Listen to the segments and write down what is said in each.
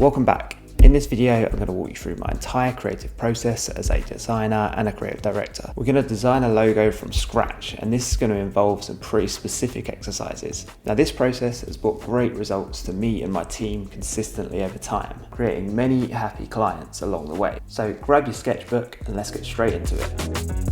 Welcome back. In this video, I'm going to walk you through my entire creative process as a designer and a creative director. We're going to design a logo from scratch, and this is going to involve some pretty specific exercises. Now, this process has brought great results to me and my team consistently over time, creating many happy clients along the way. So grab your sketchbook and let's get straight into it.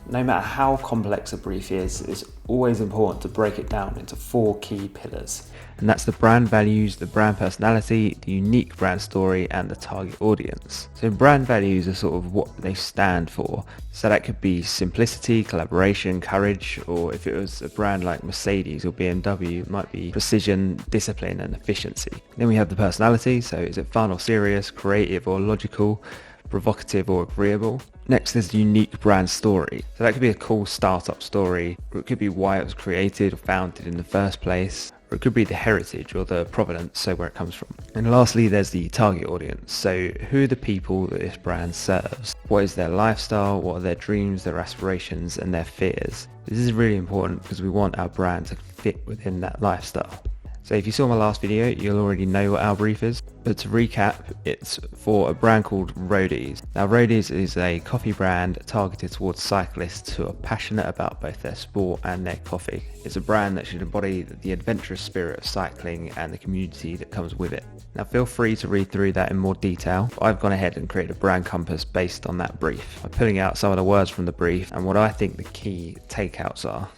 No matter how complex a brief is, it's always important to break it down into 4 key pillars. And that's the brand values, the brand personality, the unique brand story, and the target audience. So brand values are sort of what they stand for. So that could be simplicity, collaboration, courage, or if it was a brand like Mercedes or BMW, it might be precision, discipline, and efficiency. Then we have the personality, so is it fun or serious, creative or logical, provocative or agreeable. Next, there's the unique brand story. So that could be a cool startup story, or it could be why it was created or founded in the first place, or it could be the heritage or the provenance, so where it comes from. And lastly, there's the target audience. So who are the people that this brand serves? What is their lifestyle? What are their dreams, their aspirations, and their fears? This is really important because we want our brand to fit within that lifestyle. So if you saw my last video, you'll already know what our brief is. But to recap, it's for a brand called Roadies. Now Roadies is a coffee brand targeted towards cyclists who are passionate about both their sport and their coffee. It's a brand that should embody the adventurous spirit of cycling and the community that comes with it. Now feel free to read through that in more detail. I've gone ahead and created a brand compass based on that brief. I'm pulling out some of the words from the brief and what I think the key takeouts are.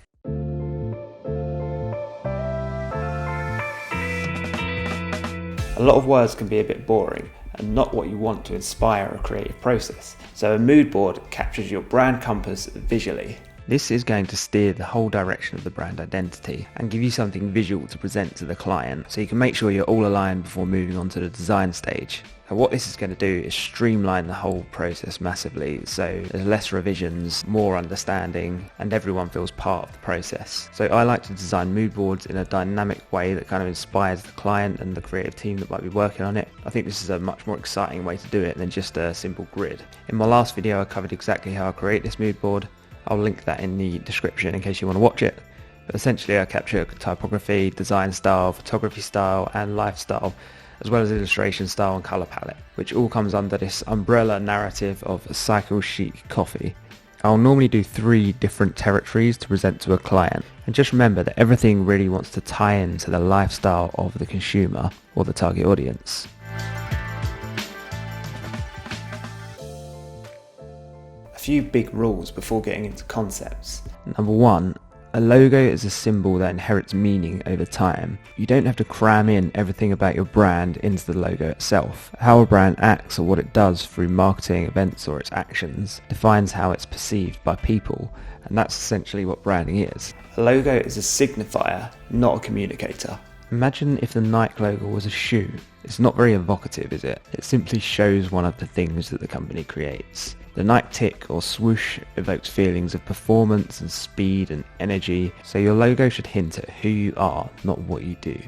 A lot of words can be a bit boring and not what you want to inspire a creative process. So a mood board captures your brand compass visually. This is going to steer the whole direction of the brand identity and give you something visual to present to the client so you can make sure you're all aligned before moving on to the design stage. And what this is going to do is streamline the whole process massively, so there's less revisions, more understanding, and everyone feels part of the process. So I like to design mood boards in a dynamic way that kind of inspires the client and the creative team that might be working on it. I think this is a much more exciting way to do it than just a simple grid. In my last video I covered exactly how I create this mood board. I'll link that in the description in case you want to watch it. But essentially I capture typography, design style, photography style, and lifestyle, as well as illustration style and colour palette, which all comes under this umbrella narrative of cycle chic coffee. I'll normally do 3 different territories to present to a client, and just remember that everything really wants to tie into the lifestyle of the consumer or the target audience. A few big rules before getting into concepts. Number 1. A logo is a symbol that inherits meaning over time. You don't have to cram in everything about your brand into the logo itself. How a brand acts or what it does through marketing, events, or its actions defines how it's perceived by people, and that's essentially what branding is. A logo is a signifier, not a communicator. Imagine if the Nike logo was a shoe. It's not very evocative, is it? It simply shows one of the things that the company creates. The Nike tick or swoosh evokes feelings of performance and speed and energy, so your logo should hint at who you are, not what you do.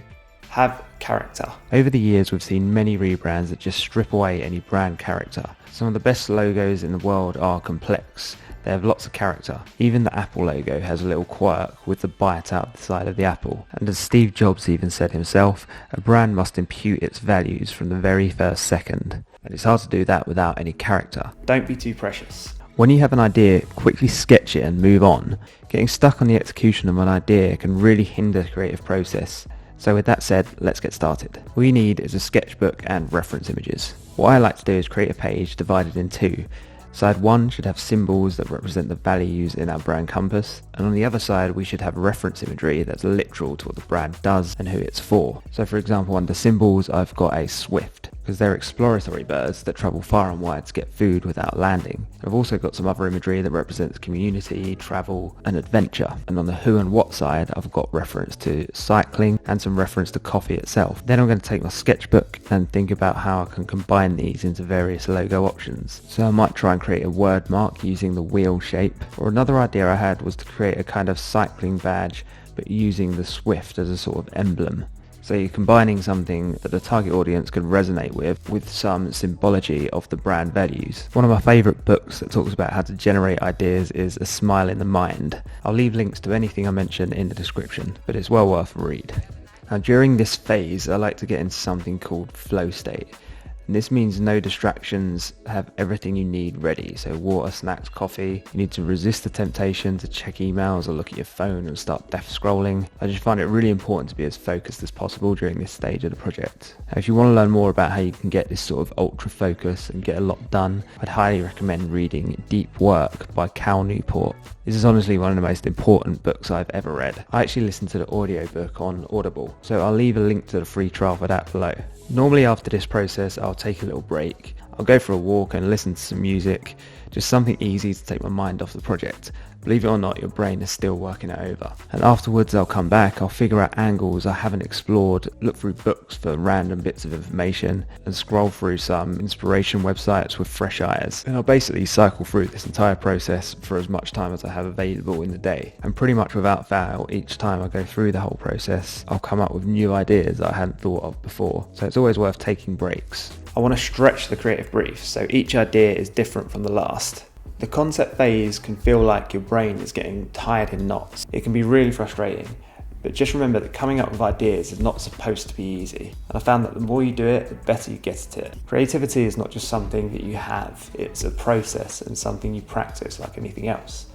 Have character. Over the years we've seen many rebrands that just strip away any brand character. Some of the best logos in the world are complex. They have lots of character. Even the Apple logo has a little quirk with the bite out the side of the apple. And as Steve Jobs even said himself, a brand must impute its values from the very first second. And it's hard to do that without any character. Don't be too precious. When you have an idea, quickly sketch it and move on. Getting stuck on the execution of an idea can really hinder the creative process. So with that said, let's get started. All you need is a sketchbook and reference images. What I like to do is create a page divided in 2. Side 1 should have symbols that represent the values in our brand compass, and on the other side we should have reference imagery that's literal to what the brand does and who it's for. So for example, under symbols I've got a swift, because they're exploratory birds that travel far and wide to get food without landing. I've also got some other imagery that represents community, travel, and adventure. And on the who and what side, I've got reference to cycling and some reference to coffee itself. Then I'm going to take my sketchbook and think about how I can combine these into various logo options. So I might try and create a word mark using the wheel shape. Or another idea I had was to create a kind of cycling badge, but using the swift as a sort of emblem. So you're combining something that the target audience could resonate with some symbology of the brand values. One of my favourite books that talks about how to generate ideas is A Smile in the Mind. I'll leave links to anything I mention in the description, but it's well worth a read. Now during this phase I like to get into something called flow state. And this means no distractions, have everything you need ready. So water, snacks, coffee. You need to resist the temptation to check emails or look at your phone and start death scrolling. I just find it really important to be as focused as possible during this stage of the project. Now, if you want to learn more about how you can get this sort of ultra focus and get a lot done, I'd highly recommend reading Deep Work by Cal Newport. This is honestly one of the most important books I've ever read. I actually listened to the audiobook on Audible, so I'll leave a link to the free trial for that below. Normally after this process I'll take a little break. I'll go for a walk and listen to some music, just something easy to take my mind off the project. Believe it or not, your brain is still working it over. And afterwards I'll come back, I'll figure out angles I haven't explored, look through books for random bits of information, and scroll through some inspiration websites with fresh eyes. And I'll basically cycle through this entire process for as much time as I have available in the day. And pretty much without fail, each time I go through the whole process, I'll come up with new ideas that I hadn't thought of before. So it's always worth taking breaks. I want to stretch the creative brief, so each idea is different from the last. The concept phase can feel like your brain is getting tied in knots. It can be really frustrating, but just remember that coming up with ideas is not supposed to be easy. And I found that the more you do it, the better you get at it. Creativity is not just something that you have, it's a process and something you practice like anything else.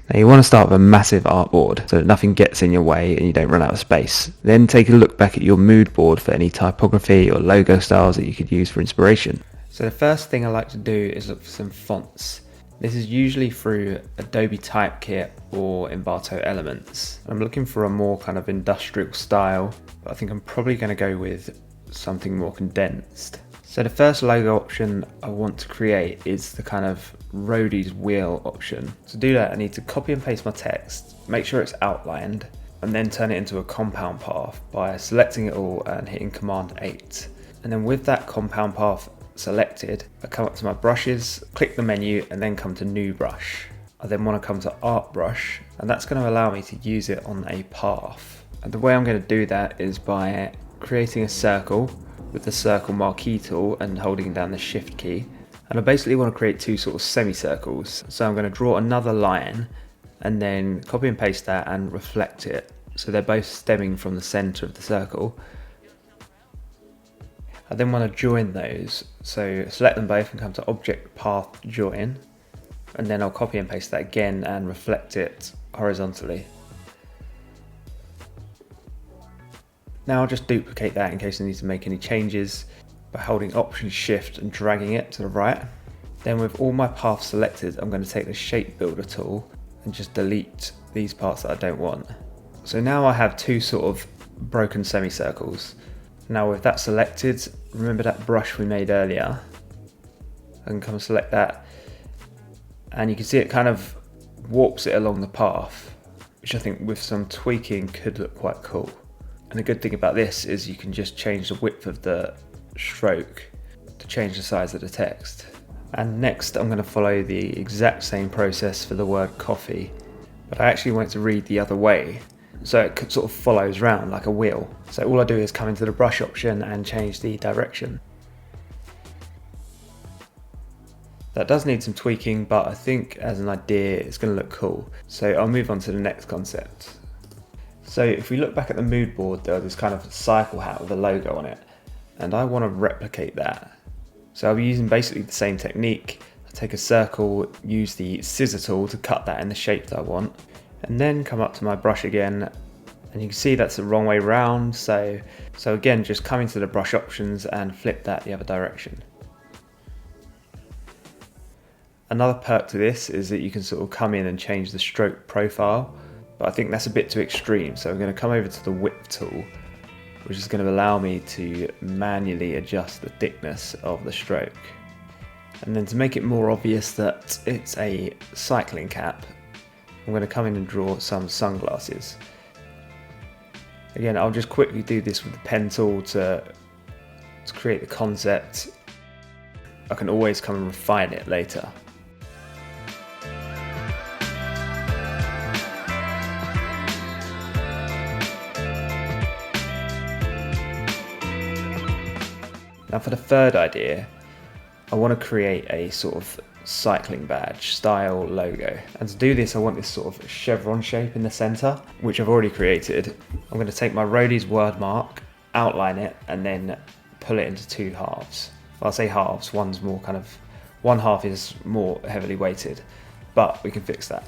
Now you want to start with a massive artboard so that nothing gets in your way and you don't run out of space. Then take a look back at your mood board for any typography or logo styles that you could use for inspiration. So the first thing I like to do is look for some fonts. This is usually through Adobe Typekit or Envato Elements. I'm looking for a more kind of industrial style, but I think I'm probably going to go with something more condensed. So the first logo option I want to create is the kind of roadies wheel option. To do that I need to copy and paste my text, make sure it's outlined, and then turn it into a compound path by selecting it all and hitting Command 8. And then with that compound path selected, I come up to my brushes, click the menu, and then come to New Brush. I then want to come to Art Brush, and that's going to allow me to use it on a path. And the way I'm going to do that is by creating a circle with the circle marquee tool and holding down the shift key. And I basically want to create two sort of semicircles. So I'm going to draw another line and then copy and paste that and reflect it. So they're both stemming from the center of the circle. I then want to join those. So select them both and come to Object Path Join. And then I'll copy and paste that again and reflect it horizontally. Now I'll just duplicate that in case I need to make any changes by holding Option Shift and dragging it to the right. Then with all my paths selected, I'm going to take the Shape Builder tool and just delete these parts that I don't want. So now I have two sort of broken semicircles. Now with that selected, remember that brush we made earlier? I can come and select that, and you can see it kind of warps it along the path, which I think with some tweaking could look quite cool. And the good thing about this is you can just change the width of the stroke to change the size of the text. And next I'm going to follow the exact same process for the word coffee, but I actually want to read the other way, so it sort of follows round like a wheel. So all I do is come into the brush option and change the direction. That does need some tweaking, but I think as an idea it's going to look cool. So I'll move on to the next concept. So if we look back at the mood board, there's this kind of cycle hat with a logo on it, and I want to replicate that. So I'll be using basically the same technique. I take a circle, use the scissor tool to cut that in the shape that I want, and then come up to my brush again, and you can see that's the wrong way round. So again, just come into the brush options and flip that the other direction. Another perk to this is that you can sort of come in and change the stroke profile, but I think that's a bit too extreme. So I'm going to come over to the width tool, which is going to allow me to manually adjust the thickness of the stroke. And then to make it more obvious that it's a cycling cap, I'm going to come in and draw some sunglasses. Again, I'll just quickly do this with the pen tool to create the concept. I can always come and refine it later. Now for the third idea, I want to create a sort of cycling badge style logo, and to do this I want this sort of chevron shape in the center, which I've already created. I'm going to take my Roadies word mark, outline it, and then pull it into two halves. Well, I'll say halves, one half is more heavily weighted, but we can fix that.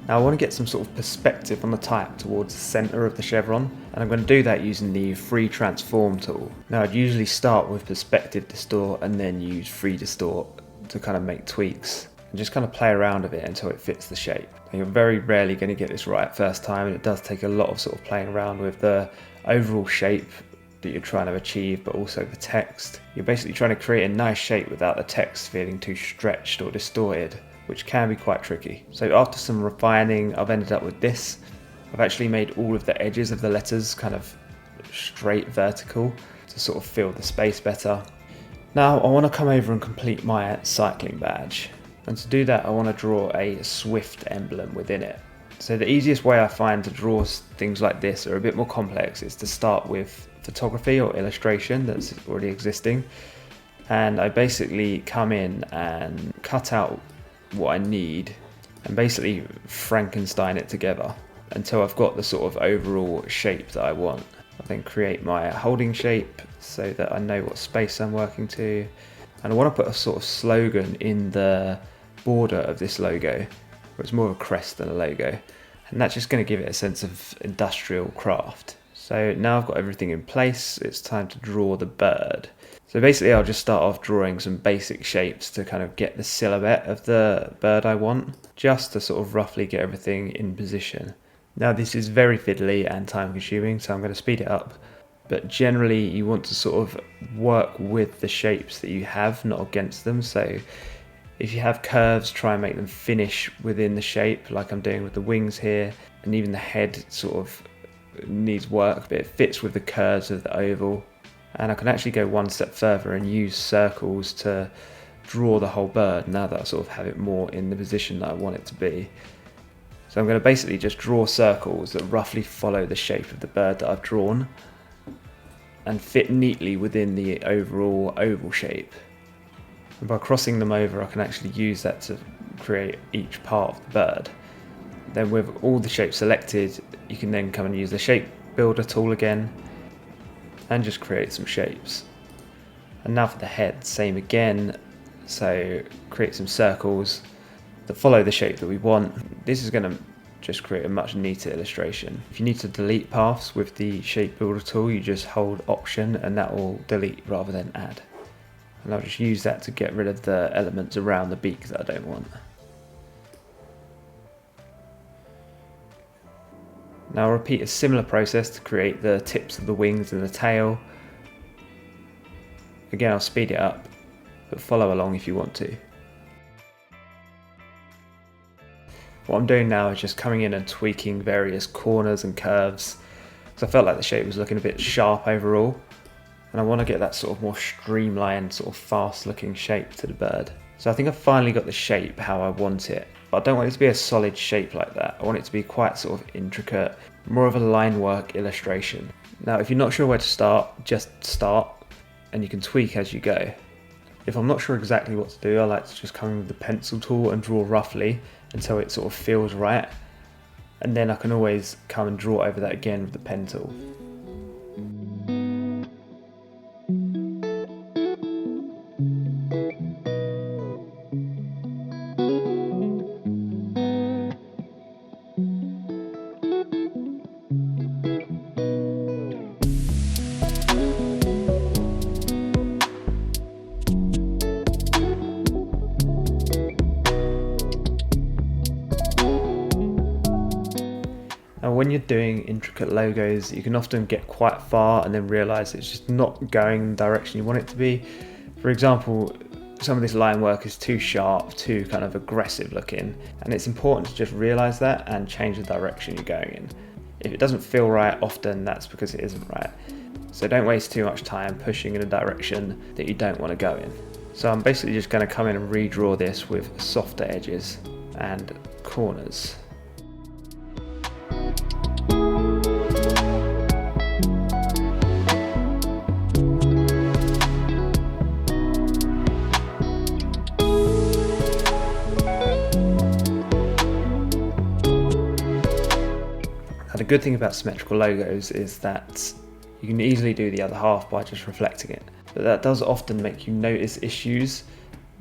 Now I want to get some sort of perspective on the type towards the center of the chevron, and I'm going to do that using the free transform tool. Now I'd usually start with perspective distort and then use free distort to kind of make tweaks and just kind of play around with it until it fits the shape. And you're very rarely going to get this right first time, and it does take a lot of sort of playing around with the overall shape that you're trying to achieve, but also the text. You're basically trying to create a nice shape without the text feeling too stretched or distorted, which can be quite tricky. So after some refining, I've ended up with this. I've actually made all of the edges of the letters kind of straight vertical to sort of fill the space better. Now I want to come over and complete my cycling badge, and to do that I want to draw a Swift emblem within it. So the easiest way I find to draw things like this that are a bit more complex is to start with photography or illustration that's already existing, and I basically come in and cut out what I need and basically Frankenstein it together until I've got the sort of overall shape that I want. I then create my holding shape so that I know what space I'm working to, and I want to put a sort of slogan in the border of this logo, where it's more of a crest than a logo, and that's just going to give it a sense of industrial craft. So now I've got everything in place, it's time to draw the bird. So basically I'll just start off drawing some basic shapes to kind of get the silhouette of the bird I want, just to sort of roughly get everything in position. Now this is very fiddly and time consuming, so I'm going to speed it up, but generally you want to sort of work with the shapes that you have, not against them. So if you have curves, try and make them finish within the shape, like I'm doing with the wings here, and even the head sort of needs work, but it fits with the curves of the oval. And I can actually go one step further and use circles to draw the whole bird now that I sort of have it more in the position that I want it to be. So I'm going to basically just draw circles that roughly follow the shape of the bird that I've drawn and fit neatly within the overall oval shape. And by crossing them over, I can actually use that to create each part of the bird. Then with all the shapes selected, you can then come and use the shape builder tool again and just create some shapes. And now for the head, same again. So create some circles that follow the shape that we want. This is going to just create a much neater illustration. If you need to delete paths with the shape builder tool, you just hold Option and that will delete rather than add. And I'll just use that to get rid of the elements around the beak that I don't want. Now I'll repeat a similar process to create the tips of the wings and the tail. Again, I'll speed it up, but follow along if you want to. What I'm doing now is just coming in and tweaking various corners and curves, because I felt like the shape was looking a bit sharp overall, and I want to get that sort of more streamlined, sort of fast looking shape to the bird. So I think I've finally got the shape how I want it. But I don't want it to be a solid shape like that. I want it to be quite sort of intricate, more of a line work illustration. Now if you're not sure where to start, just start and you can tweak as you go. If I'm not sure exactly what to do, I like to just come in with the pencil tool and draw roughly until it sort of feels right, and then I can always come and draw over that again with the pen tool. Now when you're doing intricate logos, you can often get quite far and then realise it's just not going in the direction you want it to be. For example, some of this line work is too sharp, too kind of aggressive looking, and it's important to just realise that and change the direction you're going in. If it doesn't feel right, often that's because it isn't right. So don't waste too much time pushing in a direction that you don't want to go in. So I'm basically just going to come in and redraw this with softer edges and corners. good thing about symmetrical logos is that you can easily do the other half by just reflecting it, but that does often make you notice issues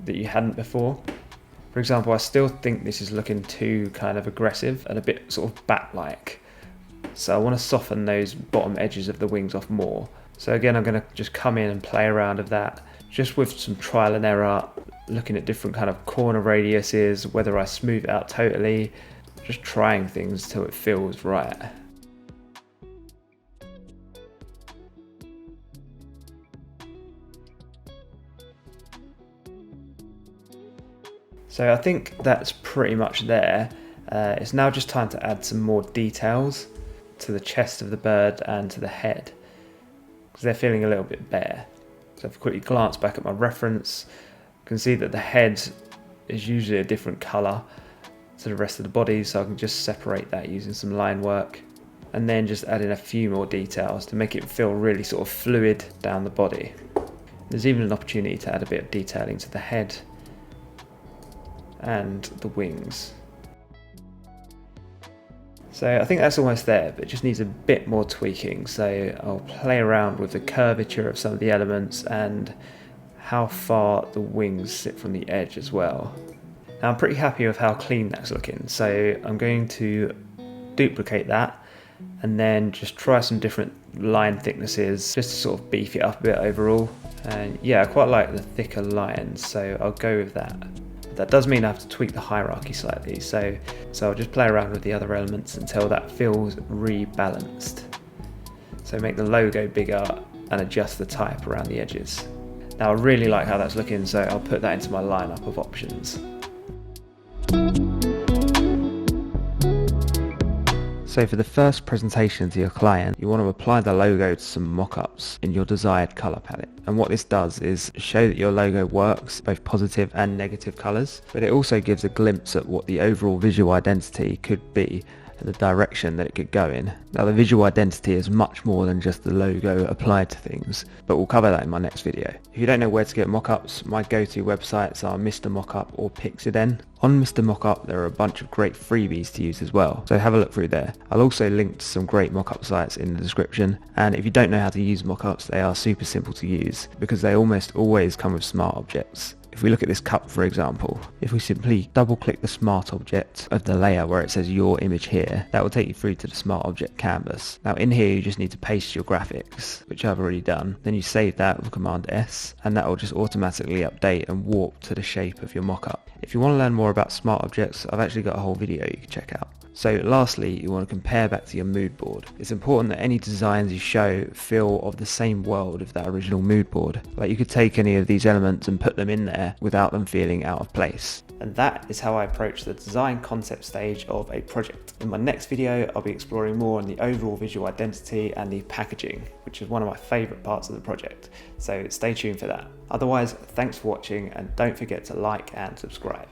that you hadn't before. For example, I still think this is looking too kind of aggressive and a bit sort of bat-like. So I want to soften those bottom edges of the wings off more. So again, I'm going to just come in and play around with that, just with some trial and error, looking at different kind of corner radiuses, whether I smooth it out totally, just trying things till it feels right. So I think that's pretty much there. It's now just time to add some more details to the chest of the bird and to the head, because they're feeling a little bit bare. So if I quickly glance back at my reference, you can see that the head is usually a different colour to the rest of the body, so I can just separate that using some line work, and then just add in a few more details to make it feel really sort of fluid down the body. There's even an opportunity to add a bit of detailing to the head and the wings. So I think that's almost there, but it just needs a bit more tweaking. So I'll play around with the curvature of some of the elements and how far the wings sit from the edge as well. Now I'm pretty happy with how clean that's looking, so I'm going to duplicate that and then just try some different line thicknesses just to sort of beef it up a bit overall. And yeah, I quite like the thicker lines, so I'll go with that. That does mean I have to tweak the hierarchy slightly, so I'll just play around with the other elements until that feels rebalanced. So make the logo bigger and adjust the type around the edges. Now I really like how that's looking, so I'll put that into my lineup of options. So for the first presentation to your client, you want to apply the logo to some mock-ups in your desired colour palette. And what this does is show that your logo works, both positive and negative colours, but it also gives a glimpse at what the overall visual identity could be and the direction that it could go in. Now the visual identity is much more than just the logo applied to things, but we'll cover that in my next video. If you don't know where to get mockups, my go-to websites are Mr. Mockup or Pixiden. On Mr. Mockup there are a bunch of great freebies to use as well, so have a look through there. I'll also link to some great mockup sites in the description, and if you don't know how to use mockups, they are super simple to use because they almost always come with smart objects. If we look at this cup, for example, if we simply double click the smart object of the layer where it says your image here, that will take you through to the smart object canvas. Now in here you just need to paste your graphics, which I've already done. Then you save that with Command S, and that will just automatically update and warp to the shape of your mockup. If you want to learn more about smart objects, I've actually got a whole video you can check out. So lastly, you want to compare back to your mood board. It's important that any designs you show feel of the same world of that original mood board. Like you could take any of these elements and put them in there without them feeling out of place. And that is how I approach the design concept stage of a project. In my next video, I'll be exploring more on the overall visual identity and the packaging, which is one of my favourite parts of the project. So stay tuned for that. Otherwise, thanks for watching and don't forget to like and subscribe.